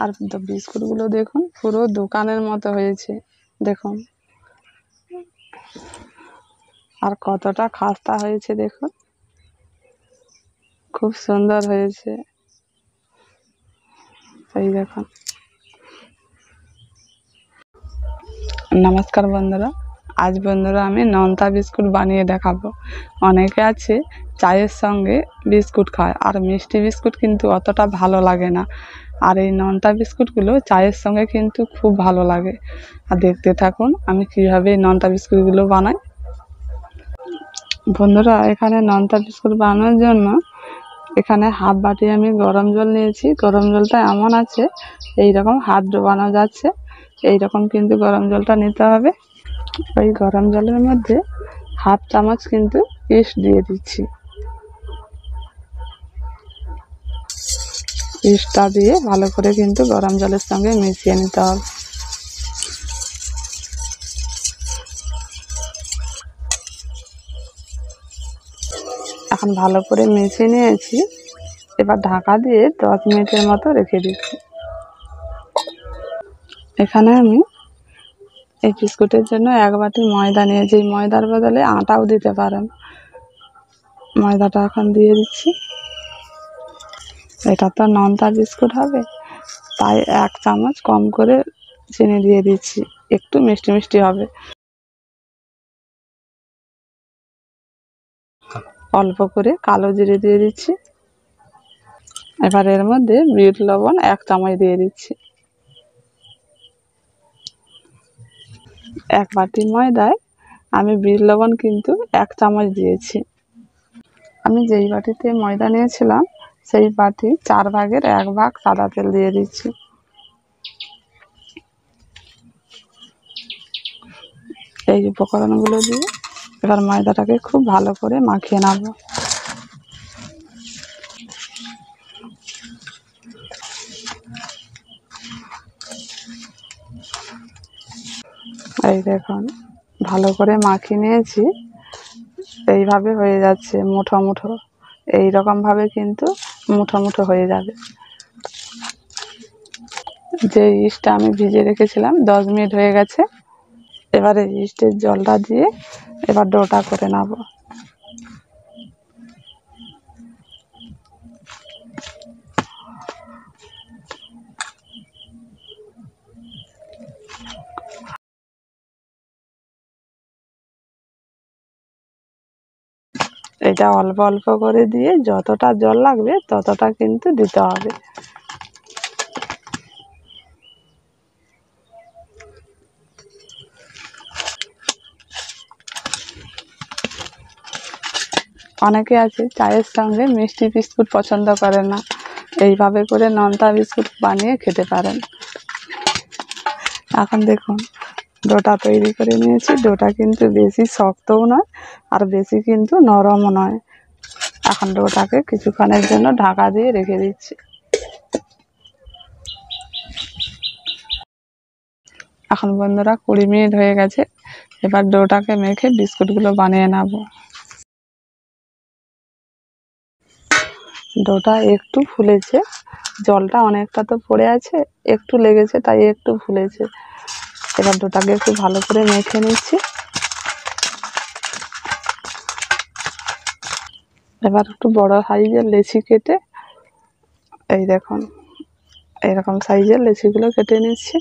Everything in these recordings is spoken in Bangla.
আর বিস্কুটগুলো দেখুন পুরো দোকানের মতো হয়েছে, দেখুন আর কতটা খাস্তা হয়েছে, দেখুন খুব সুন্দর হয়েছে। এই দেখুন। নমস্কার বন্ধুরা, আজ বন্ধুরা আমি নোনতা বিস্কুট বানিয়ে দেখাবো। অনেকে আছে চায়ের সঙ্গে বিস্কুট খায়, আর মিষ্টি বিস্কুট কিন্তু অতটা ভালো লাগে না, আর এই নোনতা বিস্কুটগুলো চায়ের সঙ্গে কিন্তু খুব ভালো লাগে। আর দেখতে থাকুন আমি কীভাবে এই নোনতা বিস্কুটগুলো বানাই। বন্ধুরা, এখানে নোনতা বিস্কুট বানানোর জন্য এখানে হাফ বাটি আমি গরম জল নিয়েছি। গরম জলটা এমন আছে এইরকম হাত ডোবানো যাচ্ছে, এইরকম কিন্তু গরম জলটা নিতে হবে। ওই গরম জলের মধ্যে হাফ চামচ কিন্তু ইস্ট দিয়ে দিচ্ছি। ইস্টটা দিয়ে ভালো করে কিন্তু গরম জলের সঙ্গে মিশিয়ে নিতে হবে। এখন ভালো করে মিশিয়ে নিয়েছি, এবার ঢাকা দিয়ে 10 মিনিটের মতো রেখে দিচ্ছি। এখানে আমি এই বিস্কুটের জন্য 1 বাটি ময়দা নিয়েছি। ময়দার বদলে আটাও দিতে পারেন। ময়দাটা এখন দিয়ে দিচ্ছি। এটা তো নোনতা বিস্কুট হবে, তাই 1 চামচ কম করে চিনি দিয়ে দিচ্ছি, একটু মিষ্টি মিষ্টি হবে। অল্প করে কালো জিরে দিয়ে দিচ্ছি। এবার এর মধ্যে বিট লবণ 1 চামচ দিয়ে দিচ্ছি। 1 বাটি ময়দায় আমি বিট লবণ কিন্তু 1 চামচ দিয়েছি। আমি যেই বাটিতে ময়দা নিয়েছিলাম সেই বাটি 4 ভাগের 1 ভাগ সাদা তেল দিয়ে দিচ্ছি। এই উপকরণগুলো দিয়ে এবার ময়দাটাকে খুব ভালো করে মাখিয়ে নেব। এই দেখুন ভালো করে মাখিয়ে নিয়েছি, এইভাবে হয়ে যাচ্ছে মুঠো মুঠো। এইরকম ভাবে কিন্তু মুঠো মুঠো হয়ে যাবে। যে ইস্টটা আমি ভিজে রেখেছিলাম 10 মিনিট হয়ে গেছে। এবারে ইস্টের জলটা দিয়ে এবার ডোটা করে নেব। এটা অল্প অল্প করে দিয়ে যতটা জল লাগবে ততটা কিন্তু দিতে হবে। অনেকে আছে চায়ের সঙ্গে মিষ্টি বিস্কুট পছন্দ করে না, এইভাবে করে নোনতা বিস্কুট বানিয়ে খেতে পারেন। এখন দেখুন ডোটা তৈরি করে নিয়েছি। ডোটা কিন্তু বেশি শক্তও নয় আর বেশি কিন্তু নরমও নয়। এখন ডোটাকে কিছুক্ষণের জন্য ঢাকা দিয়ে রেখে দিচ্ছি। এখন বন্ধুরা 20 মিনিট হয়ে গেছে। এবার ডোটাকে মেখে বিস্কুটগুলো বানিয়ে নেব। ডোটা একটু ফুলেছে, জলটা অনেকটা তো পড়ে আছে, একটু লেগেছে তাই একটু ফুলেছে। এবার ডোটাকে একটু ভালো করে মেখে নিচ্ছি। এবার একটু বড় সাইজের লেচি কেটে, এই দেখুন এইরকম সাইজের লেচিগুলো কেটে নিচ্ছি।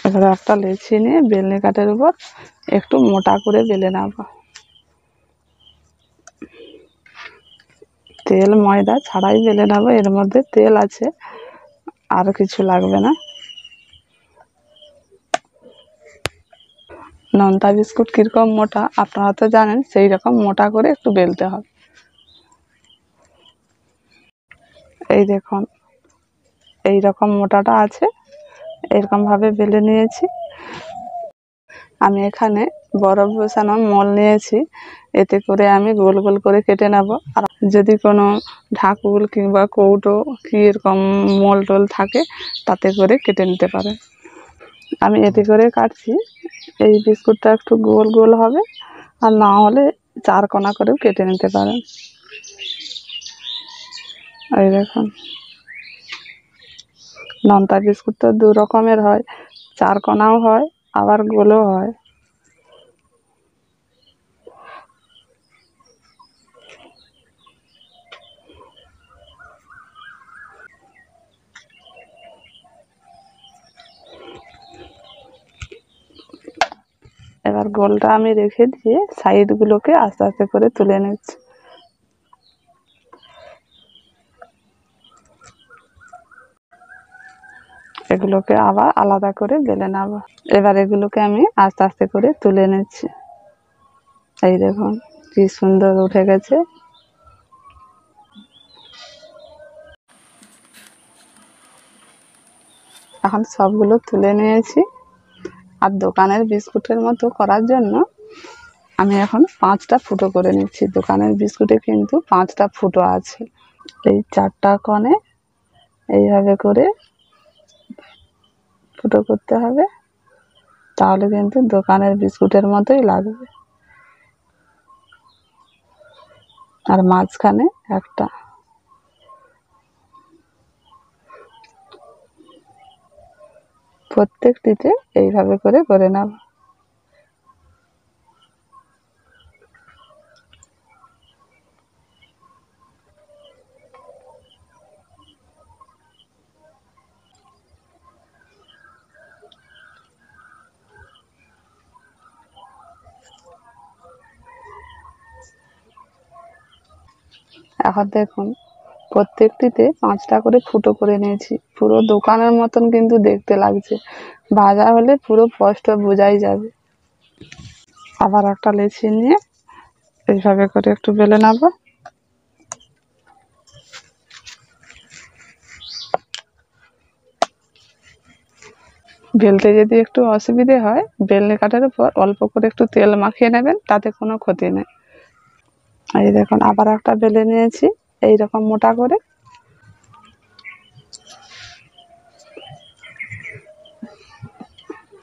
এবার একটা লেচি নিয়ে বেলনি কাঠের উপর একটু মোটা করে বেলে নেব। তেল ময়দা ছাড়াই বেলে নেব, এর মধ্যে তেল আছে, আর কিছু লাগবে না। নোনতা বিস্কুট কীরকম মোটা আপনারা তো জানেন, সেই রকম মোটা করে একটু বেলতে হবে। এই দেখুন এই রকম মোটাটা আছে, এরকমভাবে বেলে নিয়েছি। আমি এখানে বরফ বসানো মোল নিয়েছি, এতে করে আমি গোল গোল করে কেটে নেব। আর যদি কোনো ঢাকুল কিংবা কৌটো কি এরকম মোল টোল থাকে তাতে করে কেটে নিতে পারে। আমি এতে করে কাটছি। এই বিস্কুটটা একটু গোল গোল হবে, আর না হলে 4 কোনা করেও কেটে নিতে পারেন। এই দেখুন, নোনতা বিস্কুট তো দু রকমের হয়, 4 কোনাও হয় আবার গোলও হয়। এবার গোলটা আমি রেখে দিয়ে সাইডগুলোকে আস্তে আস্তে করে তুলে নিচ্ছি। এগুলোকে আবার আলাদা করে বেলে নেব। এবার এগুলোকে আমি আস্তে আস্তে করে তুলে নিচ্ছি। এই দেখুন কি সুন্দর উঠে গেছে। এখন সবগুলো তুলে নিয়েছি। আর দোকানের বিস্কুটের মতো করার জন্য আমি এখন 5টা ফুটো করে নিচ্ছি। দোকানের বিস্কুটে কিন্তু 5টা ফুটো আছে। এই 4টা কোণে এইভাবে করে ফুটো করতে হবে, তাহলে কিন্তু দোকানের বিস্কুটের মতোই লাগবে। আর মাঝখানে একটা। প্রত্যেকটিতে এইভাবে করে নেব। এখন দেখুন প্রত্যেকটিতে 5টা করে ফুটো করে নিয়েছি। পুরো দোকানের মতন কিন্তু দেখতে লাগছে, ভাজা হলে পুরো স্পষ্ট বোঝাই যাবে। আবার একটা লেচি নিয়ে এইভাবে করে একটু বেলে নেব। বেলতে যদি একটু অসুবিধে হয়, বেলনি কাঠের উপর অল্প করে একটু তেল মাখিয়ে নেবেন, তাতে কোনো ক্ষতি নেই। এই দেখুন আবার একটা বেলে নিয়েছি এইরকম মোটা করে।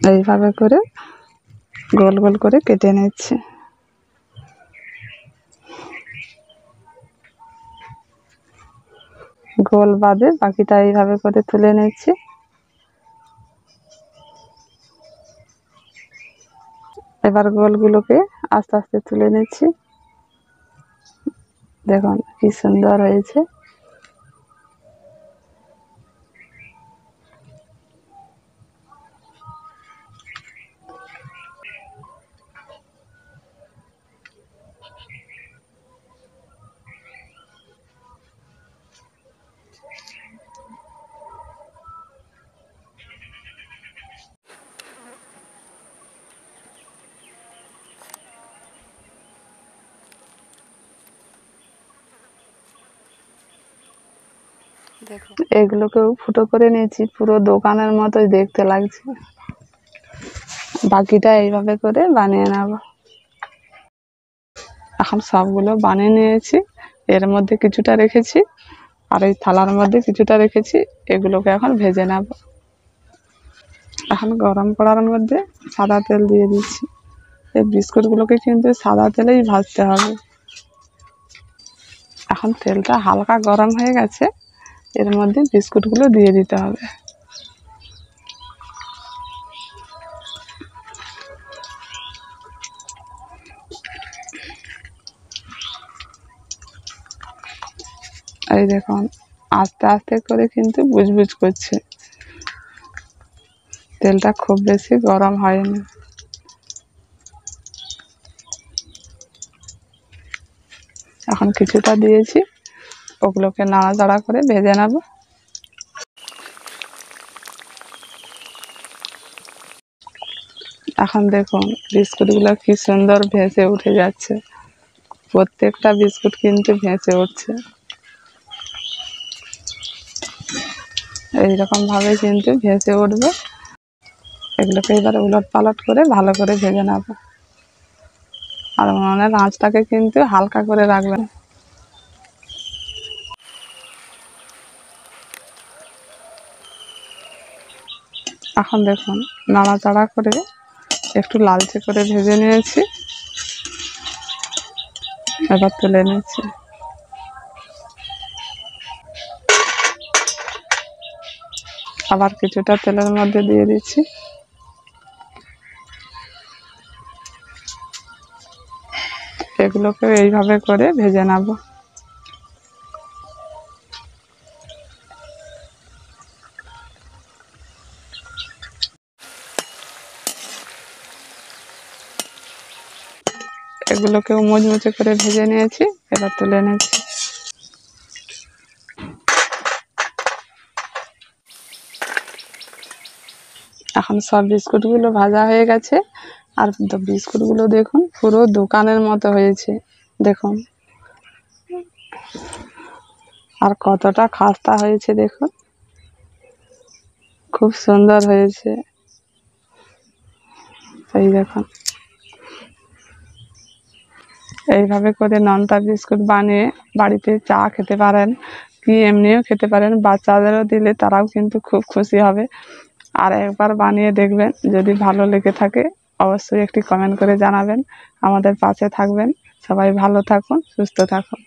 এইভাবে করে গোল গোল করে কেটে নিচ্ছি। গোল বাদে বাকিটা এইভাবে করে তুলে নিচ্ছি। এবার গোলগুলোকে আস্তে আস্তে তুলে নিচ্ছি। দেখুন কি সুন্দর হয়েছে। দেখুন এগুলোকেও ফুটো করে নিয়েছি, পুরো দোকানের মতোই দেখতে লাগছে। বাকিটা এইভাবে করে বানিয়ে নেব। এখন সবগুলো বানিয়ে নিয়েছি। এর মধ্যে কিছুটা রেখেছি আর এই থালার মধ্যে কিছুটা রেখেছি। এগুলোকে এখন ভেজে নেব। এখন গরম কড়ার মধ্যে সাদা তেল দিয়ে দিচ্ছি। এই বিস্কুটগুলোকে কিন্তু সাদা তেলেই ভাজতে হবে। এখন তেলটা হালকা গরম হয়ে গেছে, এর মধ্যে বিস্কুটগুলো দিয়ে দিতে হবে। এই দেখুন আস্তে আস্তে করে কিন্তু বুজবুজ করছে, তেলটা খুব বেশি গরম হয়নি। এখন কিছুটা দিয়েছি, ওগুলোকে নাড়াচাড়া করে ভেজে নেব। এখন দেখুন বিস্কুটগুলো কি সুন্দর ভেসে উঠে যাচ্ছে। প্রত্যেকটা বিস্কুট কিন্তু ভেসে উঠছে। এইরকম ভাবে কিন্তু ভেসে উঠবে। এগুলোকে এবার উলট পালট করে ভালো করে ভেজে নেব। আর উনুনের আঁচটাকে কিন্তু হালকা করে রাখবেন। এখন দেখুন নাড়াচাড়া করে একটু লালচে করে ভেজে নিয়েছি। এবার তুলে নিচ্ছি। আবার কিছুটা তেলের মধ্যে দিয়ে দিচ্ছি। এগুলোকে এইভাবে করে ভেজে নেব। এগুলোকেও মুচমুচে করে ভেজে নিয়েছি, এবার তুলে নিচ্ছি। এখন সব বিস্কুটগুলো ভাজা হয়ে গেছে, আর বিস্কুটগুলো দেখুন পুরো দোকানের মতো হয়েছে, দেখুন আর কতটা খাস্তা হয়েছে, দেখুন খুব সুন্দর হয়েছে। এই দেখুন, এইভাবে করে নোনতা বিস্কুট বানিয়ে বাড়িতে চা খেতে পারেন, কি এমনিও খেতে পারেন, বাচ্চাদেরও দিলে তারাও কিন্তু খুব খুশি হবে। আর একবার বানিয়ে দেখবেন, যদি ভালো লেগে থাকে অবশ্যই একটি কমেন্ট করে জানাবেন। আমাদের পাশে থাকবেন। সবাই ভালো থাকুন, সুস্থ থাকুন।